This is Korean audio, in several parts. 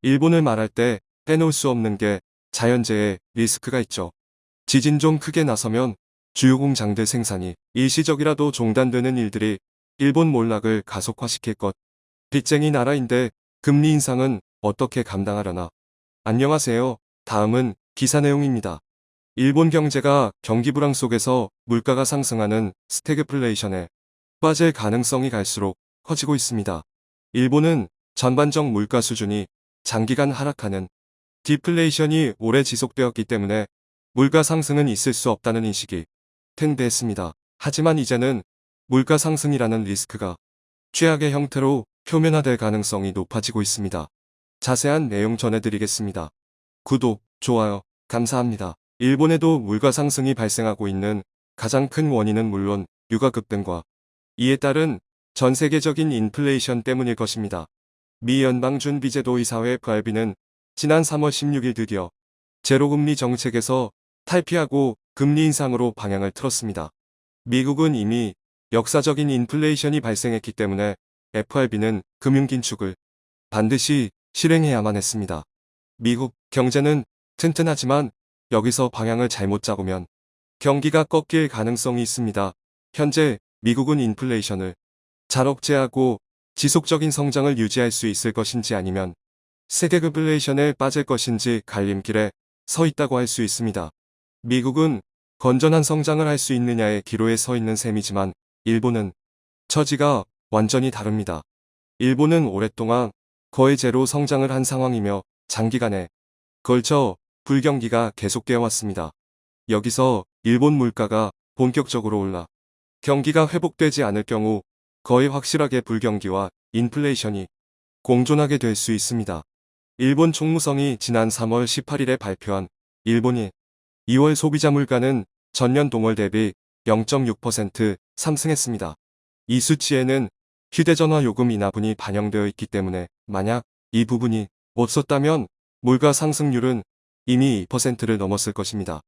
일본을 말할 때 빼놓을 수 없는 게 자연재해 리스크가 있죠. 지진 좀 크게 나서면 주요 공장들 생산이 일시적이라도 중단되는 일들이 일본 몰락을 가속화시킬 것. 빚쟁이 나라인데 금리 인상은 어떻게 감당하려나. 안녕하세요. 다음은 기사 내용입니다. 일본 경제가 경기 불황 속에서 물가가 상승하는 스태그플레이션에 빠질 가능성이 갈수록 커지고 있습니다. 일본은 전반적 물가 수준이 장기간 하락하는 디플레이션이 오래 지속되었기 때문에 물가 상승은 있을 수 없다는 인식이 팽배했습니다. 하지만 이제는 물가 상승이라는 리스크가 최악의 형태로 표면화될 가능성이 높아지고 있습니다. 자세한 내용 전해드리겠습니다. 구독, 좋아요, 감사합니다. 일본에도 물가 상승이 발생하고 있는 가장 큰 원인은 물론 유가 급등과 이에 따른 전 세계적인 인플레이션 때문일 것입니다. 미 연방준비제도 이사회 FRB는 지난 3월 16일 드디어 제로금리 정책에서 탈피하고 금리 인상으로 방향을 틀었습니다. 미국은 이미 역사적인 인플레이션이 발생했기 때문에 FRB는 금융긴축을 반드시 실행해야만 했습니다. 미국 경제는 튼튼하지만 여기서 방향을 잘못 잡으면 경기가 꺾일 가능성이 있습니다. 현재 미국은 인플레이션을 잘 억제하고 지속적인 성장을 유지할 수 있을 것인지 아니면 스태그플레이션에 빠질 것인지 갈림길에 서 있다고 할 수 있습니다. 미국은 건전한 성장을 할 수 있느냐의 기로에 서 있는 셈이지만 일본은 처지가 완전히 다릅니다. 일본은 오랫동안 거의 제로 성장을 한 상황이며 장기간에 걸쳐 불경기가 계속되어 왔습니다. 여기서 일본 물가가 본격적으로 올라 경기가 회복되지 않을 경우 거의 확실하게 불경기와 인플레이션이 공존하게 될 수 있습니다. 일본 총무성이 지난 3월 18일에 발표한 일본이 2월 소비자 물가는 전년 동월 대비 0.6% 상승했습니다. 이 수치에는 휴대전화 요금 인하분이 반영되어 있기 때문에 만약 이 부분이 없었다면 물가 상승률은 이미 2%를 넘었을 것입니다.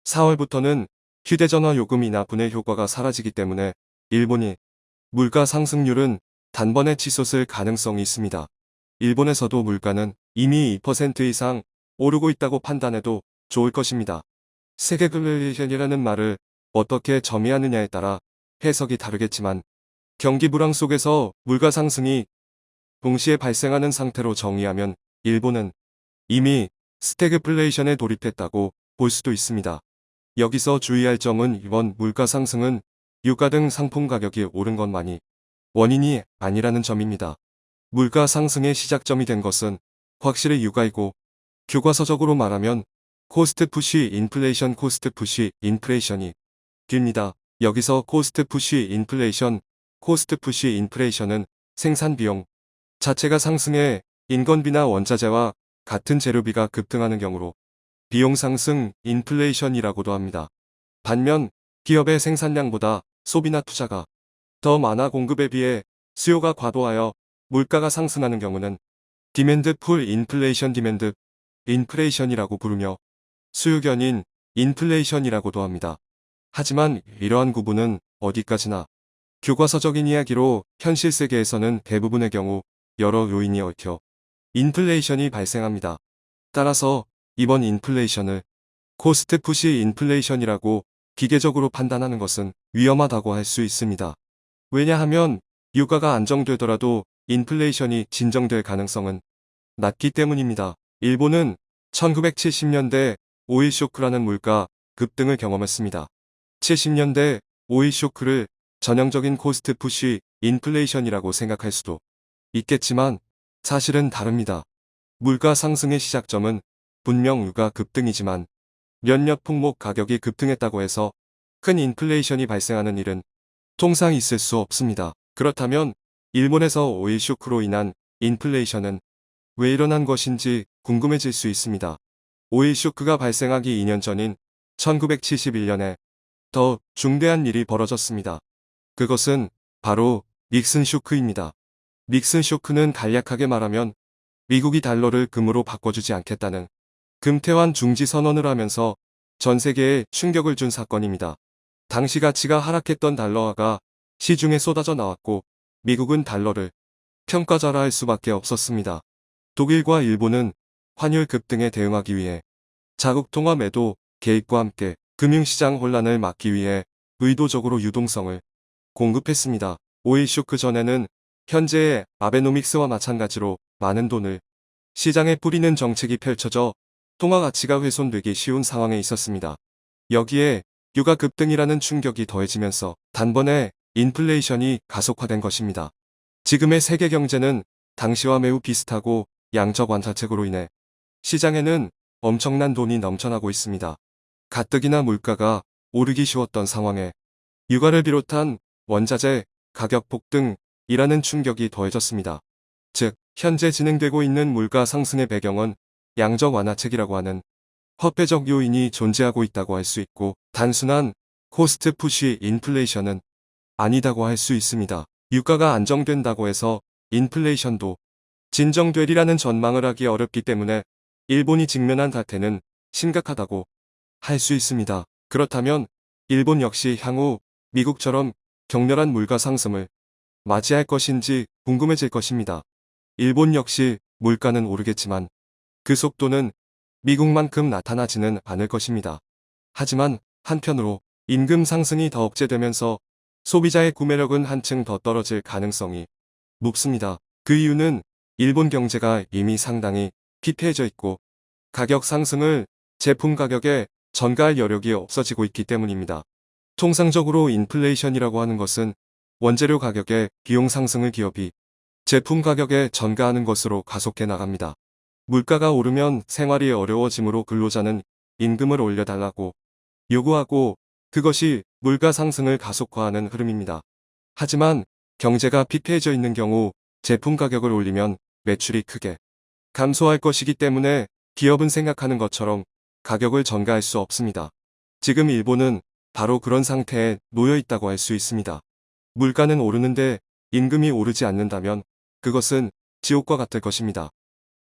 4월부터는 휴대전화 요금 인하분의 효과가 사라지기 때문에 일본이 물가 상승률은 단번에 치솟을 가능성이 있습니다. 일본에서도 물가는 이미 2% 이상 오르고 있다고 판단해도 좋을 것입니다. 스태그플레이션이라는 말을 어떻게 정의하느냐에 따라 해석이 다르겠지만 경기 불황 속에서 물가 상승이 동시에 발생하는 상태로 정의하면 일본은 이미 스태그플레이션에 돌입했다고 볼 수도 있습니다. 여기서 주의할 점은 이번 물가 상승은 유가 등 상품 가격이 오른 것만이 원인이 아니라는 점입니다. 물가 상승의 시작점이 된 것은 확실히 유가이고 교과서적으로 말하면 코스트 푸시 인플레이션이 됩니다. 여기서 코스트 푸시 인플레이션은 생산 비용 자체가 상승해 인건비나 원자재와 같은 재료비가 급등하는 경우로 비용 상승 인플레이션이라고도 합니다. 반면 기업의 생산량보다 소비나 투자가 더 많아 공급에 비해 수요가 과도하여 물가가 상승하는 경우는 디맨드 풀 인플레이션이라고 부르며 수요견인 인플레이션이라고도 합니다. 하지만 이러한 구분은 어디까지나 교과서적인 이야기로 현실 세계에서는 대부분의 경우 여러 요인이 얽혀 인플레이션이 발생합니다. 따라서 이번 인플레이션을 코스트 푸시 인플레이션이라고 기계적으로 판단하는 것은 위험하다고 할 수 있습니다. 왜냐하면 유가가 안정되더라도 인플레이션이 진정될 가능성은 낮기 때문입니다. 일본은 1970년대 오일 쇼크라는 물가 급등을 경험했습니다. 70년대 오일 쇼크를 전형적인 코스트 푸시 인플레이션이라고 생각할 수도 있겠지만 사실은 다릅니다. 물가 상승의 시작점은 분명 유가 급등이지만 몇몇 품목 가격이 급등했다고 해서 큰 인플레이션이 발생하는 일은 통상 있을 수 없습니다. 그렇다면 일본에서 오일 쇼크로 인한 인플레이션은 왜 일어난 것인지 궁금해질 수 있습니다. 오일 쇼크가 발생하기 2년 전인 1971년에 더 중대한 일이 벌어졌습니다. 그것은 바로 닉슨 쇼크입니다. 닉슨 쇼크는 간략하게 말하면 미국이 달러를 금으로 바꿔주지 않겠다는 금태환 중지 선언을 하면서 전 세계에 충격을 준 사건입니다. 당시 가치가 하락했던 달러화가 시중에 쏟아져 나왔고 미국은 달러를 평가자라 할 수밖에 없었습니다. 독일과 일본은 환율 급등에 대응하기 위해 자국 통화 매도 개입과 함께 금융시장 혼란을 막기 위해 의도적으로 유동성을 공급했습니다. 오일 쇼크 전에는 현재의 아베노믹스와 마찬가지로 많은 돈을 시장에 뿌리는 정책이 펼쳐져 통화 가치가 훼손되기 쉬운 상황에 있었습니다. 여기에 유가 급등이라는 충격이 더해지면서 단번에 인플레이션이 가속화된 것입니다. 지금의 세계 경제는 당시와 매우 비슷하고 양적 완화책으로 인해 시장에는 엄청난 돈이 넘쳐나고 있습니다. 가뜩이나 물가가 오르기 쉬웠던 상황에 유가를 비롯한 원자재 가격 폭등이라는 충격이 더해졌습니다. 즉, 현재 진행되고 있는 물가 상승의 배경은 양적 완화책이라고 하는 화폐적 요인이 존재하고 있다고 할 수 있고 단순한 코스트 푸시 인플레이션은 아니다고 할 수 있습니다. 유가가 안정된다고 해서 인플레이션도 진정되리라는 전망을 하기 어렵기 때문에 일본이 직면한 사태는 심각하다고 할 수 있습니다. 그렇다면 일본 역시 향후 미국처럼 격렬한 물가 상승을 맞이할 것인지 궁금해질 것입니다. 일본 역시 물가는 오르겠지만 그 속도는 미국만큼 나타나지는 않을 것입니다. 하지만 한편으로 임금 상승이 더 억제되면서 소비자의 구매력은 한층 더 떨어질 가능성이 높습니다. 그 이유는 일본 경제가 이미 상당히 피폐해져 있고 가격 상승을 제품 가격에 전가할 여력이 없어지고 있기 때문입니다. 통상적으로 인플레이션이라고 하는 것은 원재료 가격의 비용 상승을 기업이 제품 가격에 전가하는 것으로 가속해 나갑니다. 물가가 오르면 생활이 어려워지므로 근로자는 임금을 올려달라고 요구하고 그것이 물가 상승을 가속화하는 흐름입니다. 하지만 경제가 피폐해져 있는 경우 제품 가격을 올리면 매출이 크게 감소할 것이기 때문에 기업은 생각하는 것처럼 가격을 전가할 수 없습니다. 지금 일본은 바로 그런 상태에 놓여 있다고 할 수 있습니다. 물가는 오르는데 임금이 오르지 않는다면 그것은 지옥과 같을 것입니다.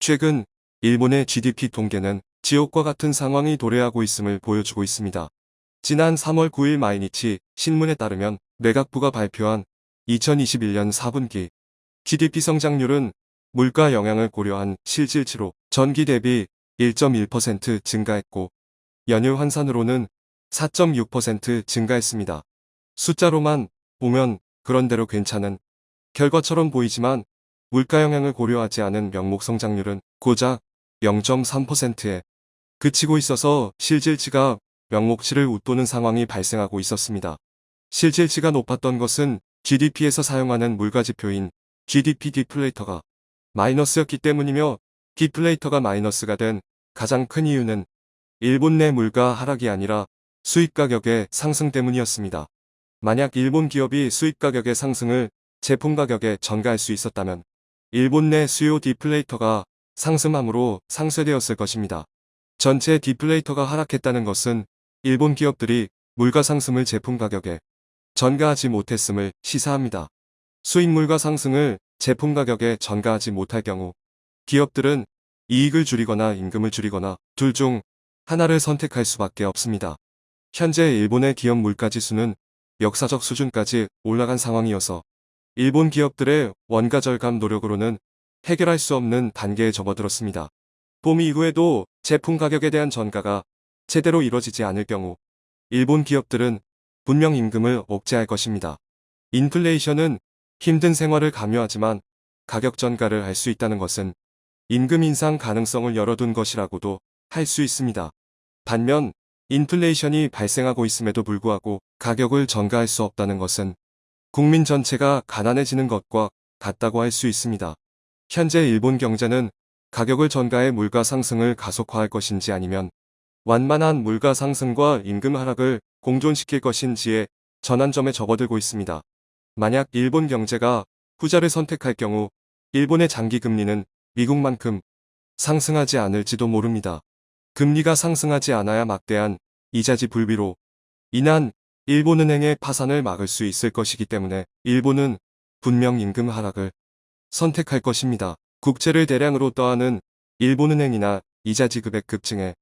최근 일본의 GDP 통계는 지옥과 같은 상황이 도래하고 있음을 보여주고 있습니다. 지난 3월 9일 마이니치 신문에 따르면 내각부가 발표한 2021년 4분기 GDP 성장률은 물가 영향을 고려한 실질치로 전기 대비 1.1% 증가했고 연율 환산으로는 4.6% 증가했습니다. 숫자로만 보면 그런대로 괜찮은 결과처럼 보이지만 물가 영향을 고려하지 않은 명목 성장률은 고작 0.3%에 그치고 있어서 실질치가 명목치를 웃도는 상황이 발생하고 있었습니다. 실질치가 높았던 것은 GDP에서 사용하는 물가지표인 GDP 디플레이터가 마이너스였기 때문이며 디플레이터가 마이너스가 된 가장 큰 이유는 일본 내 물가 하락이 아니라 수입 가격의 상승 때문이었습니다. 만약 일본 기업이 수입 가격의 상승을 제품 가격에 전가할 수 있었다면 일본 내 수요 디플레이터가 상승함으로 상쇄되었을 것입니다. 전체 디플레이터가 하락했다는 것은 일본 기업들이 물가 상승을 제품 가격에 전가하지 못했음을 시사합니다. 수입 물가 상승을 제품 가격에 전가하지 못할 경우 기업들은 이익을 줄이거나 임금을 줄이거나 둘 중 하나를 선택할 수밖에 없습니다. 현재 일본의 기업 물가지수는 역사적 수준까지 올라간 상황이어서 일본 기업들의 원가 절감 노력으로는 해결할 수 없는 단계에 접어들었습니다. 봄 이후에도 제품 가격에 대한 전가가 제대로 이뤄지지 않을 경우 일본 기업들은 분명 임금을 억제할 것입니다. 인플레이션은 힘든 생활을 강요하지만 가격 전가를 할 수 있다는 것은 임금 인상 가능성을 열어둔 것이라고도 할 수 있습니다. 반면 인플레이션이 발생하고 있음에도 불구하고 가격을 전가할 수 없다는 것은 국민 전체가 가난해지는 것과 같다고 할 수 있습니다. 현재 일본 경제는 가격을 전가해 물가 상승을 가속화할 것인지 아니면 완만한 물가 상승과 임금 하락을 공존시킬 것인지의 전환점에 접어들고 있습니다. 만약 일본 경제가 후자를 선택할 경우 일본의 장기 금리는 미국만큼 상승하지 않을지도 모릅니다. 금리가 상승하지 않아야 막대한 이자지 불비로 인한 일본은행의 파산을 막을 수 있을 것이기 때문에 일본은 분명 임금 하락을 선택할 것입니다. 국채를 대량으로 떠안은 일본은행이나 이자 지급의 급증에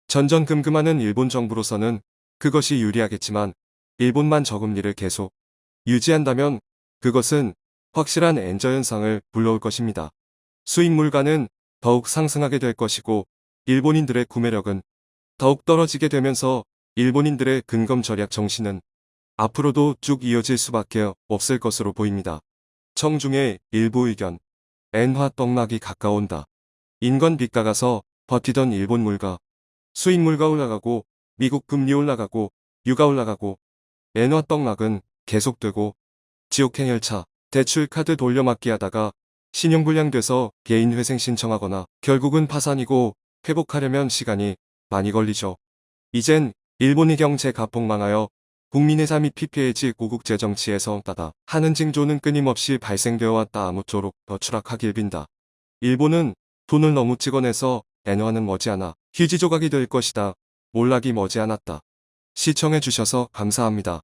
전전긍긍하는 일본 정부로서는 그것이 유리하겠지만 일본만 저금리를 계속 유지한다면 그것은 확실한 엔저 현상을 불러올 것입니다. 수입 물가는 더욱 상승하게 될 것이고 일본인들의 구매력은 더욱 떨어지게 되면서 일본인들의 근검 절약 정신은 앞으로도 쭉 이어질 수밖에 없을 것으로 보입니다. 청중의 일부 의견. 엔화 떡락이 가까운다. 인건 빚가 가서 버티던 일본 물가. 수입 물가 올라가고 미국 금리 올라가고 유가 올라가고 엔화 떡락은 계속되고 지옥행 열차. 대출 카드 돌려막기 하다가 신용불량돼서 개인 회생 신청하거나 결국은 파산이고 회복하려면 시간이 많이 걸리죠. 이젠 일본의 경제 가폭망하여 국민의 삶이 피폐해지 고국제 정치에서 따다 하는 징조는 끊임없이 발생되어 왔다. 아무쪼록 더 추락하길 빈다. 일본은 돈을 너무 찍어내서 엔화는 머지않아 휴지 조각이 될 것이다. 몰락이 머지않았다. 시청해주셔서 감사합니다.